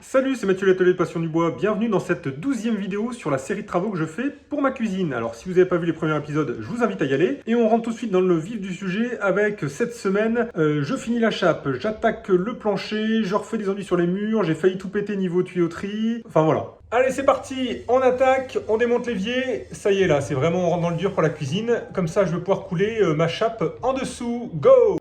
Salut, c'est Mathieu l'atelier de Passion du Bois, bienvenue dans cette 12e vidéo sur la série de travaux que je fais pour ma cuisine. Alors si vous n'avez pas vu les premiers épisodes, je vous invite à y aller. Et on rentre tout de suite dans le vif du sujet avec cette semaine, je finis la chape, j'attaque le plancher, je refais des enduits sur les murs, j'ai failli tout péter niveau tuyauterie, enfin voilà. Allez c'est parti, on attaque, on démonte l'évier, ça y est là, c'est vraiment on rentre dans le dur pour la cuisine. Comme ça je vais pouvoir couler ma chape en dessous, go!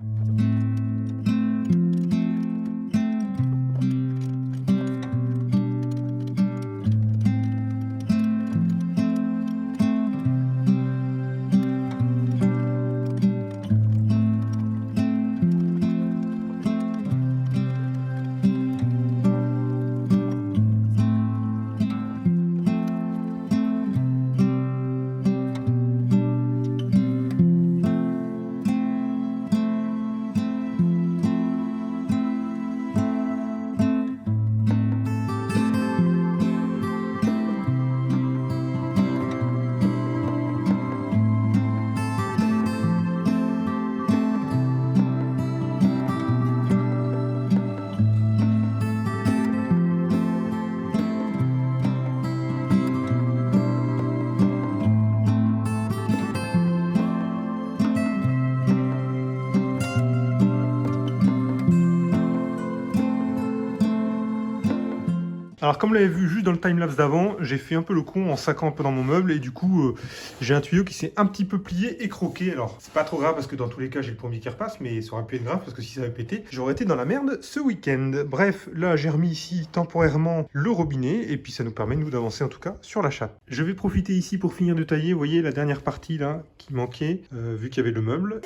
Alors comme vous l'avez vu juste dans le timelapse d'avant, j'ai fait un peu le con en saccant un peu dans mon meuble et du coup j'ai un tuyau qui s'est un petit peu plié et croqué. Alors c'est pas trop grave parce que dans tous les cas j'ai le plombier qui repasse, mais ça aurait pu être grave parce que si ça avait pété, j'aurais été dans la merde ce week-end. Bref, là j'ai remis ici temporairement le robinet et puis ça nous permet nous d'avancer en tout cas sur la chape. Je vais profiter ici pour finir de tailler, vous voyez la dernière partie là qui manquait vu qu'il y avait le meuble.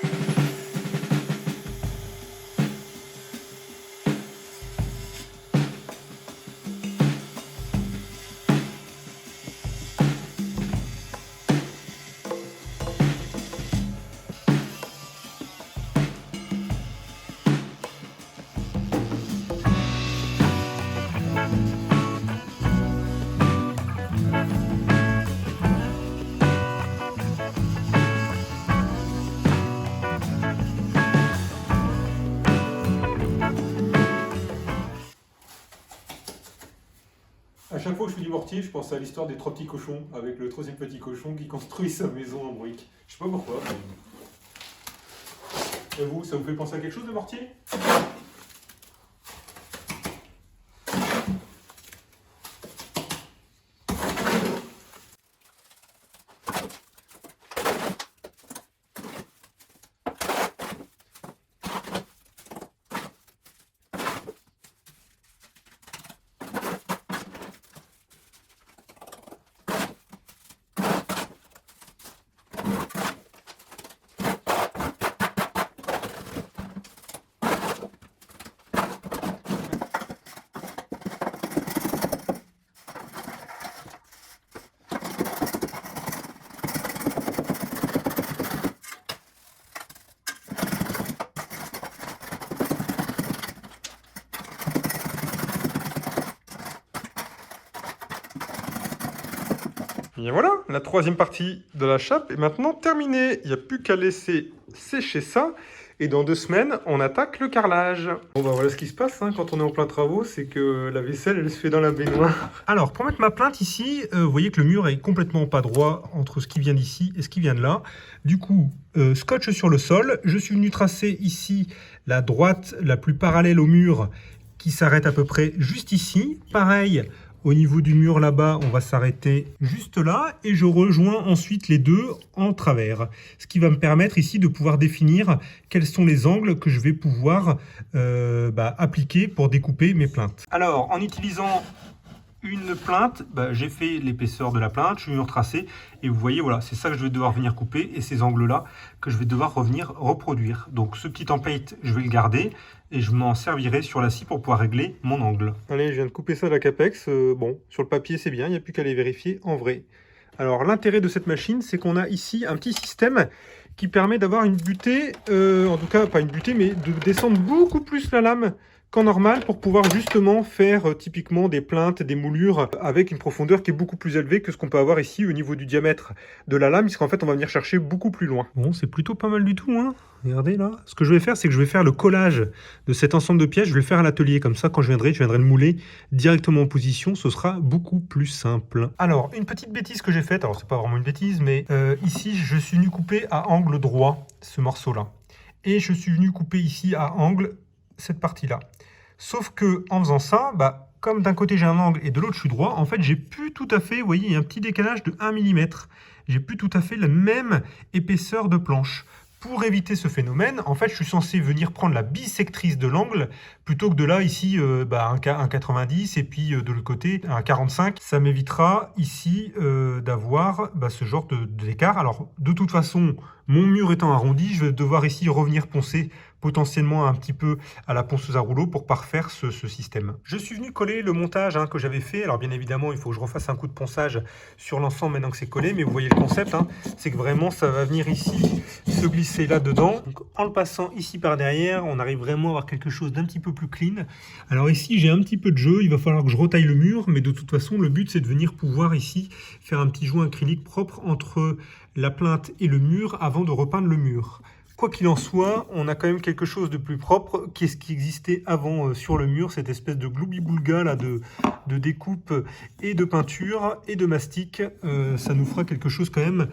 À chaque fois que je fais du mortier, je pense à l'histoire des trois petits cochons, avec le troisième petit cochon qui construit sa maison en briques. Je sais pas pourquoi. Et vous, ça vous fait penser à quelque chose de mortier ? Et voilà, la troisième partie de la chape est maintenant terminée. Il n'y a plus qu'à laisser sécher ça. Et dans 2 semaines, on attaque le carrelage. Bon bah voilà ce qui se passe quand on est en plein travaux, c'est que la vaisselle elle se fait dans la baignoire. Alors pour mettre ma plainte ici, vous voyez que le mur est complètement pas droit entre ce qui vient d'ici et ce qui vient de là. Du coup, scotch sur le sol. Je suis venu tracer ici la droite la plus parallèle au mur qui s'arrête à peu près juste ici. Pareil. Au niveau du mur là-bas, on va s'arrêter juste là et je rejoins ensuite les deux en travers. Ce qui va me permettre ici de pouvoir définir quels sont les angles que je vais pouvoir appliquer pour découper mes plinthes. Alors, en utilisant une plinthe, j'ai fait l'épaisseur de la plinthe, je suis venu retracer et vous voyez, voilà, c'est ça que je vais devoir venir couper et ces angles-là que je vais devoir revenir reproduire. Donc ce petit template, je vais le garder et je m'en servirai sur la scie pour pouvoir régler mon angle. Allez, je viens de couper ça à la Capex. Bon, sur le papier, c'est bien, il n'y a plus qu'à les vérifier en vrai. Alors l'intérêt de cette machine, c'est qu'on a ici un petit système qui permet d'avoir une butée, en tout cas pas une butée, mais de descendre beaucoup plus la lame qu'en normal pour pouvoir justement faire typiquement des plinthes, des moulures avec une profondeur qui est beaucoup plus élevée que ce qu'on peut avoir ici au niveau du diamètre de la lame, puisqu'en fait on va venir chercher beaucoup plus loin. Bon, c'est plutôt pas mal du tout, hein. Regardez là. Ce que je vais faire, c'est que je vais faire le collage de cet ensemble de pièces, je vais le faire à l'atelier, comme ça quand je viendrai le mouler directement en position, ce sera beaucoup plus simple. Alors, une petite bêtise que j'ai faite, alors c'est pas vraiment une bêtise, mais ici je suis venu couper à angle droit ce morceau-là. Et je suis venu couper ici à angle cette partie-là. Sauf que en faisant ça, comme d'un côté j'ai un angle et de l'autre je suis droit, en fait j'ai plus tout à fait, vous voyez, il y a un petit décalage de 1 mm. J'ai plus tout à fait la même épaisseur de planche. Pour éviter ce phénomène, en fait, je suis censé venir prendre la bisectrice de l'angle plutôt que de là, ici, un 90 et puis de l'autre côté, un 45. Ça m'évitera ici d'avoir ce genre d'écart. Alors, de toute façon, mon mur étant arrondi, je vais devoir ici revenir poncer potentiellement un petit peu à la ponceuse à rouleau pour parfaire ce système. Je suis venu coller le montage que j'avais fait. Alors bien évidemment, il faut que je refasse un coup de ponçage sur l'ensemble maintenant que c'est collé, mais vous voyez le concept, c'est que vraiment ça va venir ici se glisser là-dedans. Donc en le passant ici par derrière, on arrive vraiment à avoir quelque chose d'un petit peu plus clean. Alors ici, j'ai un petit peu de jeu, il va falloir que je retaille le mur, mais de toute façon, le but c'est de venir pouvoir ici faire un petit joint acrylique propre entre la plinthe et le mur avant de repeindre le mur. Quoi qu'il en soit, on a quand même quelque chose de plus propre qui est ce qui existait avant sur le mur, cette espèce de gloubi-boulga là de découpe et de peinture et de mastic. Ça nous fera quelque chose quand même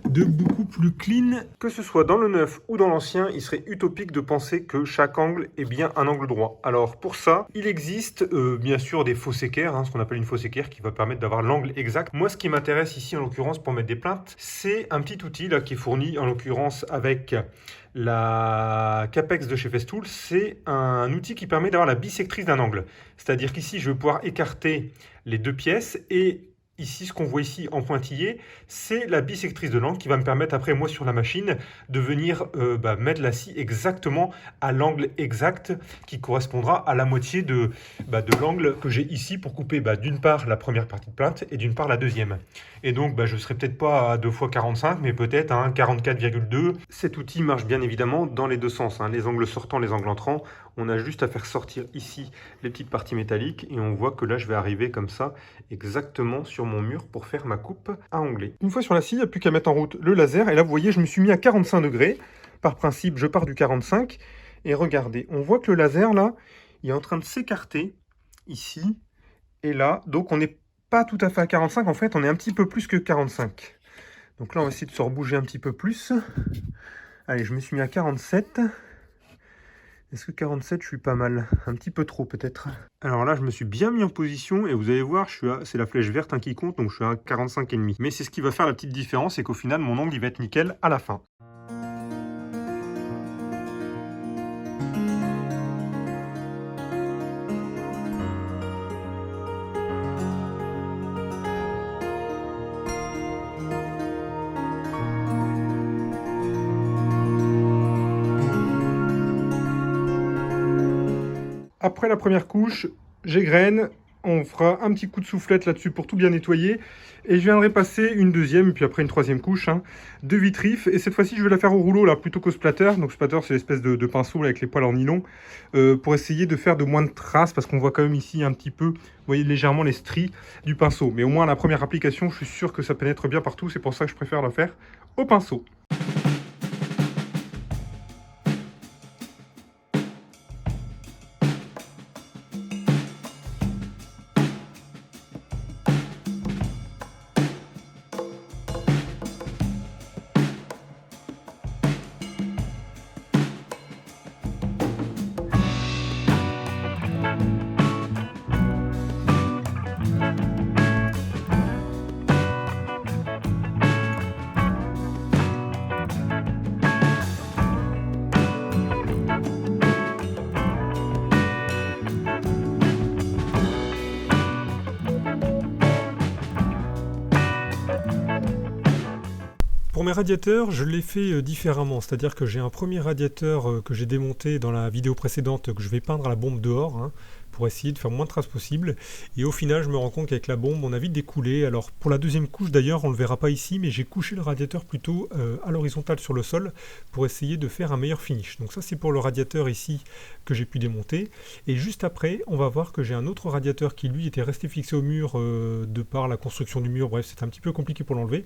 de beaucoup plus clean. Que ce soit dans le neuf ou dans l'ancien, il serait utopique de penser que chaque angle est bien un angle droit. Alors pour ça, il existe bien sûr des faux équerres, ce qu'on appelle une fausse équerre qui va permettre d'avoir l'angle exact. Moi, ce qui m'intéresse ici en l'occurrence pour mettre des plinthes, c'est un petit outil là qui est fourni en l'occurrence avec la Capex de chez Festool. C'est un outil qui permet d'avoir la bisectrice d'un angle. C'est-à-dire qu'ici, je vais pouvoir écarter les deux pièces et ici, ce qu'on voit ici en pointillé, c'est la bisectrice de l'angle qui va me permettre après, moi, sur la machine, de venir mettre la scie exactement à l'angle exact qui correspondra à la moitié de l'angle que j'ai ici pour couper d'une part la première partie de plinthe et d'une part la deuxième. Et donc, je ne serai peut-être pas à 2 x 45, mais peut-être à 44,2. Cet outil marche bien évidemment dans les deux sens, les angles sortants, les angles entrants. On a juste à faire sortir ici les petites parties métalliques et on voit que là, je vais arriver comme ça exactement sur mon mur pour faire ma coupe à onglet. Une fois sur la scie, il n'y a plus qu'à mettre en route le laser. Et là, vous voyez, je me suis mis à 45 degrés. Par principe, je pars du 45. Et regardez, on voit que le laser, là, il est en train de s'écarter ici et là. Donc, on n'est pas tout à fait à 45. En fait, on est un petit peu plus que 45. Donc là, on va essayer de se rebouger un petit peu plus. Allez, je me suis mis à 47. Est-ce que 47, je suis pas mal? Un petit peu trop peut-être. Alors là, je me suis bien mis en position et vous allez voir, c'est la flèche verte qui compte, donc je suis à 45,5. Mais c'est ce qui va faire la petite différence, c'est qu'au final, mon angle il va être nickel à la fin. Après la première couche, j'égrène, on fera un petit coup de soufflette là-dessus pour tout bien nettoyer. Et je viendrai passer une deuxième, puis après une troisième couche de vitrif. Et cette fois-ci, je vais la faire au rouleau là, plutôt qu'au splatter. Donc splatter, c'est l'espèce de pinceau là, avec les poils en nylon. Pour essayer de faire de moins de traces, parce qu'on voit quand même ici un petit peu, vous voyez légèrement les stries du pinceau. Mais au moins, la première application, je suis sûr que ça pénètre bien partout. C'est pour ça que je préfère le faire au pinceau. Pour mes radiateurs, je l'ai fait différemment, c'est-à-dire que j'ai un premier radiateur que j'ai démonté dans la vidéo précédente que je vais peindre à la bombe dehors, pour essayer de faire moins de traces possible. Et au final, je me rends compte qu'avec la bombe, on a vite découlé. Alors pour la deuxième couche d'ailleurs, on ne le verra pas ici, mais j'ai couché le radiateur plutôt à l'horizontale sur le sol pour essayer de faire un meilleur finish. Donc ça c'est pour le radiateur ici que j'ai pu démonter. Et juste après, on va voir que j'ai un autre radiateur qui lui était resté fixé au mur de par la construction du mur. Bref, c'était un petit peu compliqué pour l'enlever.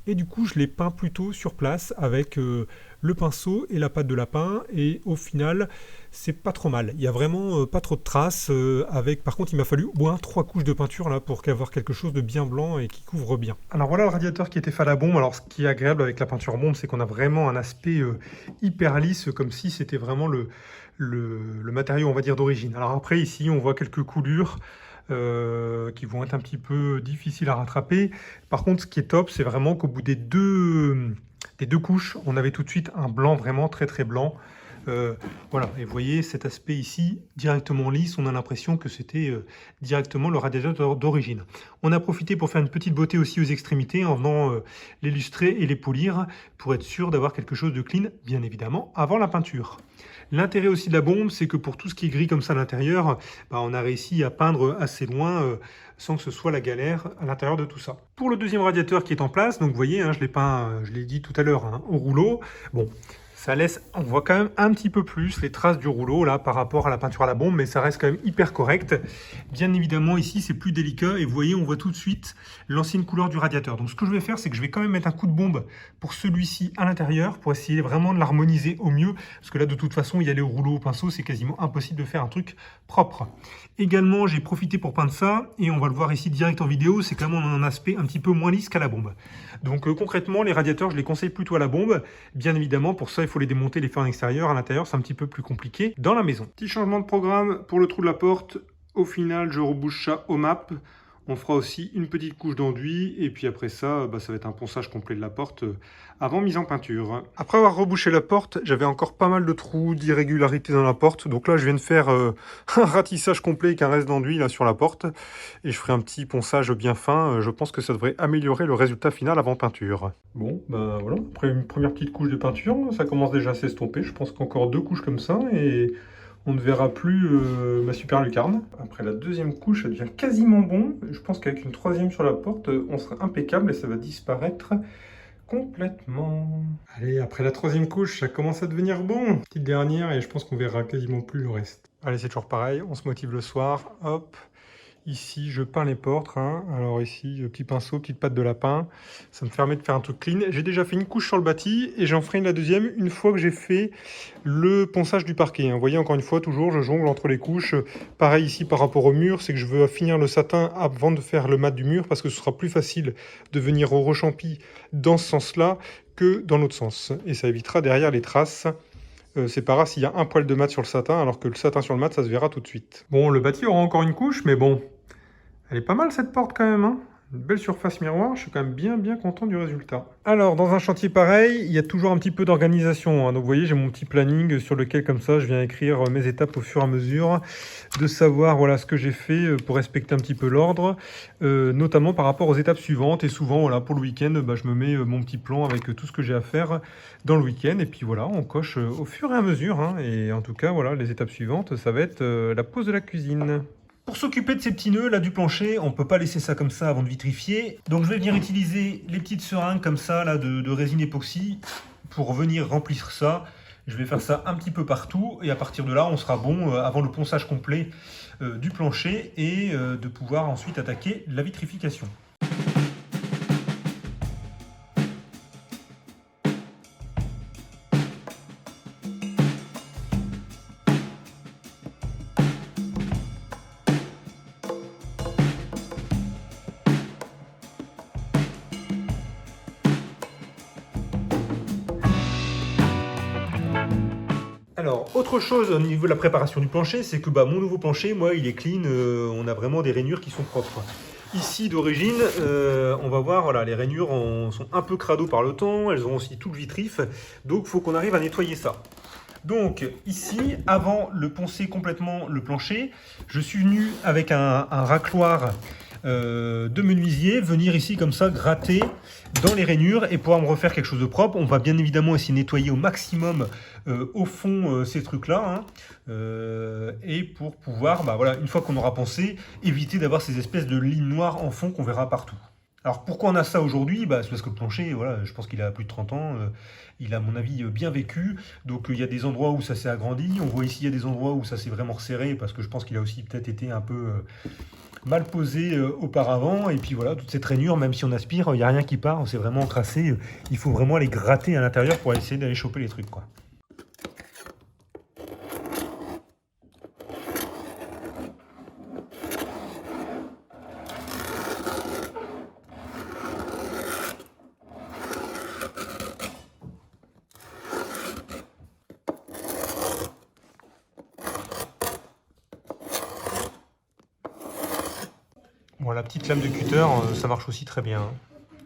Et du coup, je l'ai peint plutôt sur place avec le pinceau et la pâte de lapin. Et au final, c'est pas trop mal. Il y a vraiment pas trop de traces. Par contre, il m'a fallu au moins 3 couches de peinture là pour avoir quelque chose de bien blanc et qui couvre bien. Alors voilà le radiateur qui était fait à la bombe. Alors ce qui est agréable avec la peinture bombe, c'est qu'on a vraiment un aspect hyper lisse, comme si c'était vraiment le matériau, on va dire, d'origine. Alors après, ici, on voit quelques coulures qui vont être un petit peu difficiles à rattraper. Par contre, ce qui est top, c'est vraiment qu'au bout des deux couches, on avait tout de suite un blanc vraiment très très blanc. Voilà, et vous voyez cet aspect ici, directement lisse, on a l'impression que c'était directement le radiateur d'origine. On a profité pour faire une petite beauté aussi aux extrémités en venant l'illustrer et les polir pour être sûr d'avoir quelque chose de clean, bien évidemment, avant la peinture. L'intérêt aussi de la bombe, c'est que pour tout ce qui est gris comme ça à l'intérieur, on a réussi à peindre assez loin sans que ce soit la galère à l'intérieur de tout ça. Pour le deuxième radiateur qui est en place, donc vous voyez, je l'ai peint, je l'ai dit tout à l'heure, au rouleau. Bon, ça laisse, on voit quand même un petit peu plus les traces du rouleau là par rapport à la peinture à la bombe, mais ça reste quand même hyper correct. Bien évidemment, ici c'est plus délicat et vous voyez, on voit tout de suite l'ancienne couleur du radiateur. Donc ce que je vais faire, c'est que je vais quand même mettre un coup de bombe pour celui-ci à l'intérieur pour essayer vraiment de l'harmoniser au mieux, parce que là de toute façon, y aller au rouleau au pinceau, c'est quasiment impossible de faire un truc propre. Également, j'ai profité pour peindre ça et on va le voir ici direct en vidéo, c'est quand même un aspect un petit peu moins lisse qu'à la bombe. Donc concrètement, les radiateurs, je les conseille plutôt à la bombe. Bien évidemment, pour ça, il faut les démonter, les faire en extérieur. À l'intérieur, c'est un petit peu plus compliqué dans la maison. Petit changement de programme pour le trou de la porte. Au final, je rebouche ça au map. On fera aussi une petite couche d'enduit et puis après ça, ça va être un ponçage complet de la porte avant mise en peinture. Après avoir rebouché la porte, j'avais encore pas mal de trous, d'irrégularités dans la porte. Donc là, je viens de faire un ratissage complet avec un reste d'enduit là sur la porte et je ferai un petit ponçage bien fin. Je pense que ça devrait améliorer le résultat final avant peinture. Bon, voilà. Après une première petite couche de peinture, ça commence déjà à s'estomper. Je pense qu'encore 2 couches comme ça et on ne verra plus ma super lucarne. Après la deuxième couche, ça devient quasiment bon. Je pense qu'avec une troisième sur la porte, on sera impeccable et ça va disparaître complètement. Allez, après la troisième couche, ça commence à devenir bon. Petite dernière et je pense qu'on verra quasiment plus le reste. Allez, c'est toujours pareil, on se motive le soir. Hop. Ici, je peins les portes. Alors ici, petit pinceau, petite pâte de lapin. Ça me permet de faire un truc clean. J'ai déjà fait une couche sur le bâti et j'en ferai la deuxième une fois que j'ai fait le ponçage du parquet. Vous voyez, encore une fois, toujours, je jongle entre les couches. Pareil ici par rapport au mur, c'est que je veux finir le satin avant de faire le mat du mur parce que ce sera plus facile de venir au rechampi dans ce sens-là que dans l'autre sens. Et ça évitera derrière les traces. C'est pas grave s'il y a un poil de mat sur le satin, alors que le satin sur le mat, ça se verra tout de suite. Bon, le bâti aura encore une couche, mais bon, elle est pas mal cette porte quand même, Une belle surface miroir, je suis quand même bien content du résultat. Alors, dans un chantier pareil, il y a toujours un petit peu d'organisation. Donc vous voyez, j'ai mon petit planning sur lequel, comme ça, je viens écrire mes étapes au fur et à mesure, de savoir voilà, ce que j'ai fait pour respecter un petit peu l'ordre, notamment par rapport aux étapes suivantes. Et souvent, voilà, pour le week-end, je me mets mon petit plan avec tout ce que j'ai à faire dans le week-end. Et puis voilà, on coche au fur et à mesure. Et en tout cas, voilà, les étapes suivantes, ça va être la pose de la cuisine. Pour s'occuper de ces petits nœuds là du plancher, on ne peut pas laisser ça comme ça avant de vitrifier. Donc je vais venir utiliser les petites seringues comme ça là de résine époxy pour venir remplir ça. Je vais faire ça un petit peu partout et à partir de là on sera bon avant le ponçage complet du plancher et de pouvoir ensuite attaquer la vitrification. Alors, autre chose au niveau de la préparation du plancher, c'est que mon nouveau plancher, moi, il est clean, on a vraiment des rainures qui sont propres. Ici, d'origine, on va voir, voilà, les rainures sont un peu crado par le temps, elles ont aussi tout le vitrif, donc il faut qu'on arrive à nettoyer ça. Donc ici, avant de poncer complètement le plancher, je suis venu avec un racloir de menuisier, venir ici comme ça gratter dans les rainures et pouvoir me refaire quelque chose de propre. On va bien évidemment essayer de nettoyer au maximum au fond ces trucs-là, hein, et pour pouvoir, voilà, une fois qu'on aura pensé, éviter d'avoir ces espèces de lignes noires en fond qu'on verra partout. Alors pourquoi on a ça aujourd'hui? C'est parce que le plancher, voilà, je pense qu'il a plus de 30 ans, il a à mon avis bien vécu, donc il y a des endroits où ça s'est agrandi, on voit ici il y a des endroits où ça s'est vraiment resserré, parce que je pense qu'il a aussi peut-être été un peu mal posé auparavant, et puis voilà, toute cette rainure, même si on aspire, il n'y a rien qui part, c'est vraiment encrassé, il faut vraiment aller gratter à l'intérieur pour essayer d'aller choper les trucs, quoi. Bon, la petite lame de cutter, ça marche aussi très bien.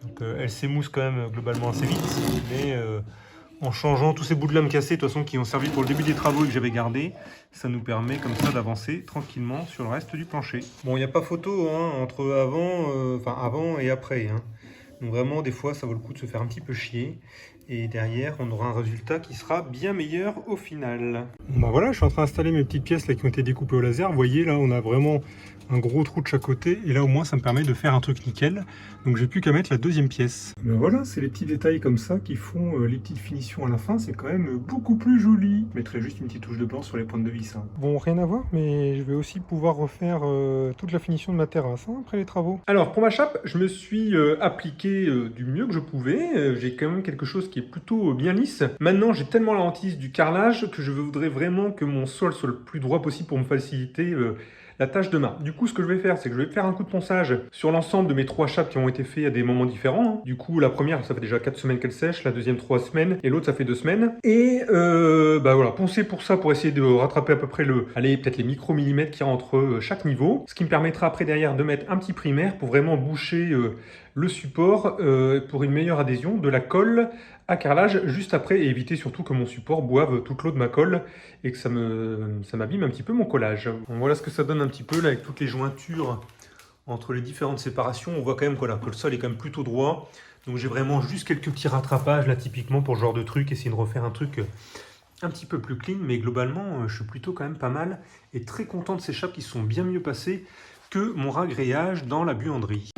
Donc, elle s'émousse quand même globalement assez vite, mais en changeant tous ces bouts de lame cassés, de toute façon, qui ont servi pour le début des travaux et que j'avais gardé, ça nous permet comme ça d'avancer tranquillement sur le reste du plancher. Bon, il n'y a pas photo hein, entre avant et après. Hein. Donc vraiment, des fois, ça vaut le coup de se faire un petit peu chier. Et derrière, on aura un résultat qui sera bien meilleur au final. Bon, voilà, je suis en train d'installer mes petites pièces là, qui ont été découpées au laser. Vous voyez, là, on a vraiment un gros trou de chaque côté. Et là, au moins, ça me permet de faire un truc nickel. Donc, j'ai plus qu'à mettre la deuxième pièce. Ben voilà, c'est les petits détails comme ça qui font les petites finitions à la fin. C'est quand même beaucoup plus joli. Je mettrai juste une petite touche de blanc sur les pointes de vis. Hein. Bon, rien à voir, mais je vais aussi pouvoir refaire toute la finition de ma terrasse hein, après les travaux. Alors, pour ma chape, je me suis appliqué du mieux que je pouvais. J'ai quand même quelque chose qui est plutôt bien lisse. Maintenant, j'ai tellement la hantise du carrelage que je voudrais vraiment que mon sol soit le plus droit possible pour me faciliter la tâche de main. Du coup, ce que je vais faire, c'est que je vais faire un coup de ponçage sur l'ensemble de mes 3 chapes qui ont été faits à des moments différents. Hein. Du coup, la première, ça fait déjà 4 semaines qu'elle sèche, la deuxième 3 semaines, et l'autre, ça fait 2 semaines. Et voilà, poncer pour ça, pour essayer de rattraper à peu près peut-être les micro-millimètres qu'il y a entre chaque niveau. Ce qui me permettra après derrière de mettre un petit primaire pour vraiment boucher le support pour une meilleure adhésion de la colle à carrelage juste après et éviter surtout que mon support boive toute l'eau de ma colle et que ça m'abîme un petit peu mon collage. Bon, voilà ce que ça donne un petit peu là avec toutes les jointures entre les différentes séparations. On voit quand même que le sol est quand même plutôt droit. Donc j'ai vraiment juste quelques petits rattrapages là typiquement pour ce genre de truc, essayer de refaire un truc un petit peu plus clean, mais globalement je suis plutôt quand même pas mal et très content de ces chapes qui sont bien mieux passées que mon ragréage dans la buanderie.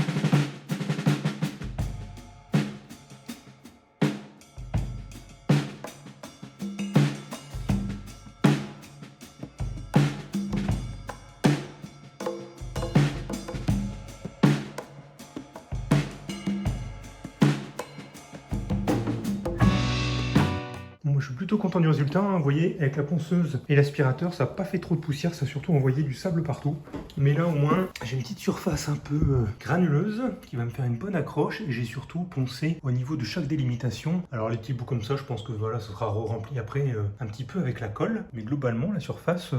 Je suis plutôt content du résultat, hein. Vous voyez, avec la ponceuse et l'aspirateur, ça n'a pas fait trop de poussière, ça a surtout envoyé du sable partout. Mais là au moins, j'ai une petite surface un peu granuleuse qui va me faire une bonne accroche et j'ai surtout poncé au niveau de chaque délimitation. Alors les petits bouts comme ça, je pense que voilà, ça sera rempli après un petit peu avec la colle. Mais globalement, la surface...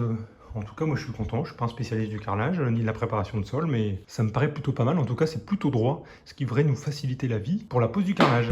En tout cas, moi je suis content, je ne suis pas un spécialiste du carrelage ni de la préparation de sol, mais ça me paraît plutôt pas mal. En tout cas, c'est plutôt droit, ce qui devrait nous faciliter la vie pour la pose du carrelage.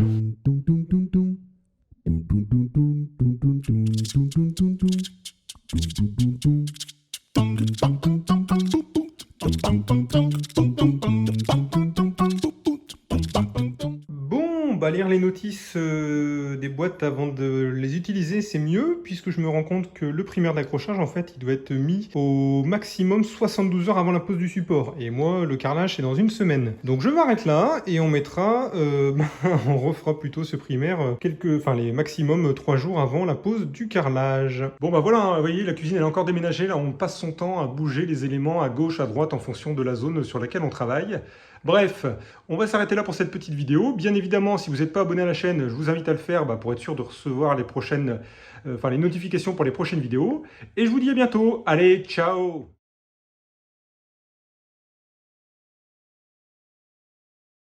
Bon, lire les notices des boîtes avant de les utiliser, c'est mieux, puisque je me rends compte que le primaire d'accrochage, en fait, il doit être mis au maximum 72 heures avant la pose du support. Et moi, le carrelage, c'est dans 1 semaine. Donc je m'arrête là, et on mettra, on refera plutôt ce primaire les maximum 3 jours avant la pose du carrelage. Bon voilà, hein, vous voyez, la cuisine elle est encore déménagée, là on passe son temps à bouger les éléments à gauche, à droite en fonction de la zone sur laquelle on travaille. Bref, on va s'arrêter là pour cette petite vidéo. Bien évidemment, si vous n'êtes pas abonné à la chaîne, je vous invite à le faire pour être sûr de recevoir les notifications pour les prochaines vidéos. Et je vous dis à bientôt. Allez, ciao!